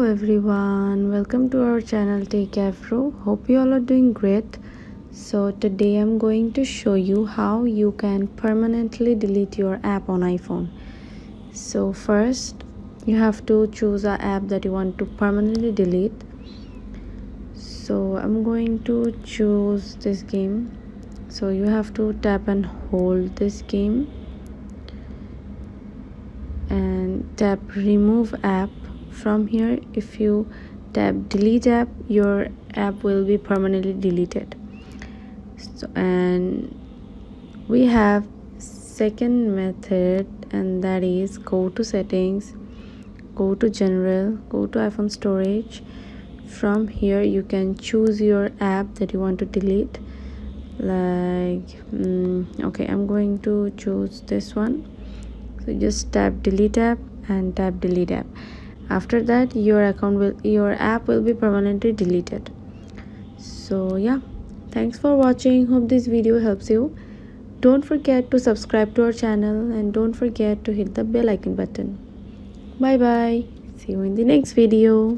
everyone, welcome to our channel Techavro. Hope you all are doing great. So today I'm going to show you how you can permanently delete your app on iPhone. So first you have to choose an app that you want to permanently delete. So I'm going to choose this game. So you have to tap and hold this game and tap remove app. From here, if you tap delete app, your app will be permanently deleted. So, and we have second method, and that is go to settings, go to general, go to iPhone storage. From here you can choose your app that you want to delete. Okay, I'm going to choose this one. So just tap delete app and tap delete app. After that your app will be permanently deleted. So yeah, thanks for watching. Hope this video helps you. Don't forget to subscribe to our channel and don't forget to hit the bell icon button. Bye bye, see you in the next video.